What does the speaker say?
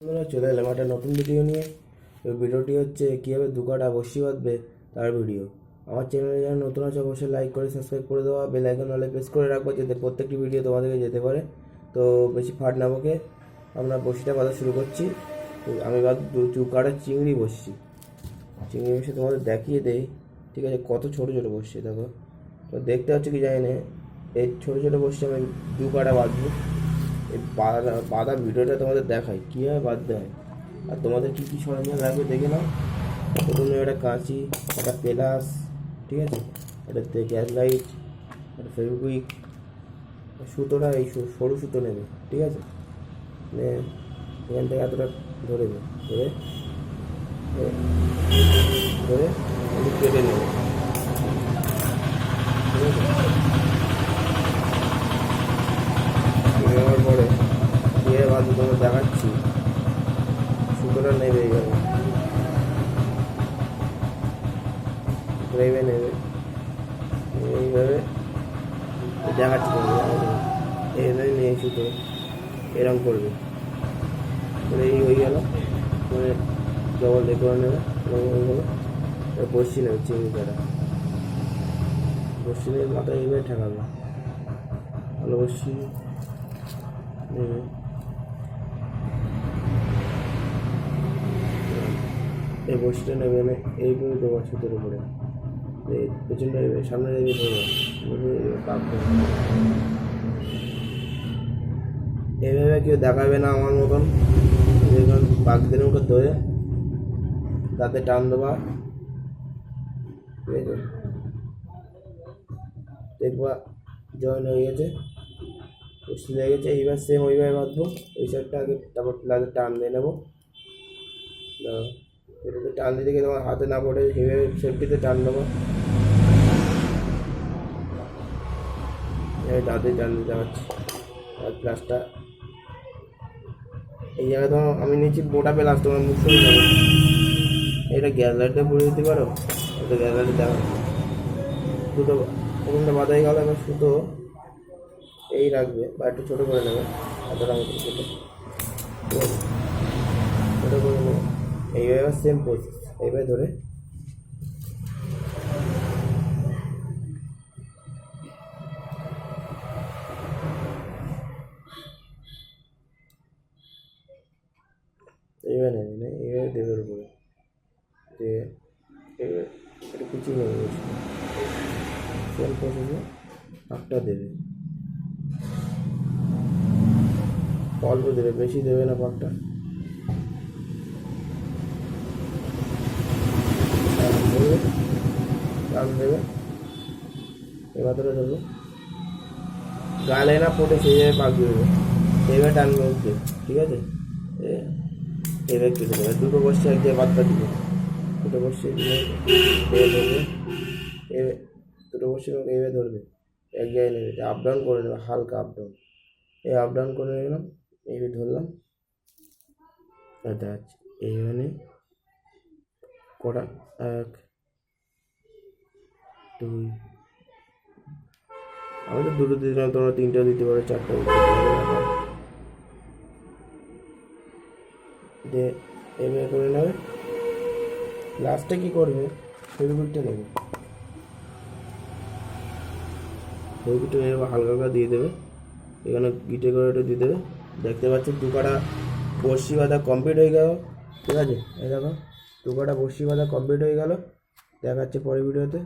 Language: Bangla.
বন্ধুরা, চলে এলাম একটা নতুন ভিডিও নিয়ে। ওই ভিডিওটি হচ্ছে কীভাবে দু কাটা বড়শি বাঁধবে তার ভিডিও। আমার চ্যানেলে যারা নতুন আছে অবশ্যই লাইক করে সাবস্ক্রাইব করে দেওয়া, বেল আইকন অলে প্রেস করে রাখবো যাতে প্রত্যেকটি ভিডিও তোমাদেরকে যেতে পারে। তো বেশি ফাট না বকে আমরা বড়শিটা বাঁধা শুরু করছি। তো আমি দু কাটা চিংড়ি বসছি, চিংড়ি বসে তোমাদের দেখিয়ে দেই। ঠিক আছে, কত ছোটো ছোটো বসছি দেখো। তো দেখতে হচ্ছে কি জানি না, এই ছোটো ছোটো বসছি আমি দু কাটা বাঁধবো। এই বাঁধা ভিডিওটা তোমাদের দেখাই কীভাবে বাঁধতে হয় আর তোমাদের কী কী সরঞ্জাম লাগবে দেখে নাও। প্রথমে একটা কাঁচি, একটা পেলাস, ঠিক আছে, একটা গ্যাস লাইট, একটা ফেভিকুইক, সুতোটা এই সরু সুতো নেবে, ঠিক আছে। মানে এখান থেকে এতটা ধরে নেবে, ধরে ধরে একটু কেটে নেবে, ঠিক আছে। কেটে নেওয়ার পরে দিয়ে বাঁধবে তোমাদের দেখাচ্ছি। সুতোটা নেবে এইভাবে, নেবে নেবে এইভাবে দেখাচ্ছি তোমাদের। এইভাবে নিয়ে সুতো এরকম করবে, মানে এই হয়ে গেল, মানে ডবল ডে করে নেবে, এরকম হয়ে গেলো। বসছি নেবে চিংড়ি কাটা, বসছি নেবে মাথায় এইভাবে ঠেকাবে, ভালো বসছি নেবে। এই বসিটা নেবে না, এইভাবে দেবো সুতোর উপরে, পেছনটা সামনে রেখে দেবো, এইভাবে কেউ দেখাবে না আমার মতন। যখন বাঘদের মুখে ধরে তাতে টান দেবা, ঠিক আছে, দেখবা জয়েন হয়ে গেছে, বসতে লেগে গেছে। এইবার সেম ওইভাবে বাঁধবো, ওই সাইডটা আগে, তারপর প্লাজে টান দিয়ে নেবো। এটাতে টান দিতে গিয়ে তোমার হাতে না পড়ে এইভাবে সেফটিতে টান দেবো, দাঁতে টান দিতে পারছি। আর প্লাসটা এই জায়গায় তোমার আমি নিচ্ছি মোটা প্লাস, তোমার মুখ সরে যাবে। এটা গ্যাস লাইটটা পরে দিতে পারো, এটা গ্যাস লাইটে দেখা দুটো প্রথমটা বাঁধাই গেল। এবার সুতো এই রাখবে বা একটু ছোটো করে নেবে, এতটা মতো ছোটো, ঠিক আছে, ছোটো করে নেবে। এইভাবে সেম প্রসেস, এইভাবে ধরে এইভাবে নেবে না, এইভাবে দেবের উপরে দিয়ে এবার একটু কুচি নেবে, সেম প্রসেসে একটা দেবে, অল্প দেবে, বেশি দেবে না পাকটা। টান দেবে, এবার ধরে ধরবো, গালে না ফোটে সেই জায়গায় পাক দেবে, এইভাবে টানবে উঠবে, ঠিক আছে। এবার কেটে দেবে, দুটো বসছে এক জায়গায় বাদটা দিবে, দুটো বসছে ধরবে, দুটো বসছে এইভাবে ধরবে, এক জায়গায় নেবে, আপ ডাউন করে নেবে, হালকা আপ ডাউন, এই আপ ডাউন করে নিলাম, এইভাবে ধরলাম। আচ্ছা, এইখানে কটা, এক দুই, আমি তো দুটো দিলাম, তোমরা তিনটেও দিতে পারো, চারটেও দিতে পারো, দিয়ে এইভাবে করে নেবে। লাস্টে কী করবে, ফেভিকুইকটা নেবে, ফেভিকুইকটা নেবে, হালকা হালকা দিয়ে দেবে, এখানে গিটে করে এটা দিয়ে দেবে। দেখতে পাচ্ছ দু কাটা বড়শি বাঁধা কমপ্লিট হয়ে গেল, ঠিক আছে। এই দেখো দু কাটা বড়শি বাঁধা কমপ্লিট হয়ে গেল, দেখাচ্ছে পরের ভিডিওতে।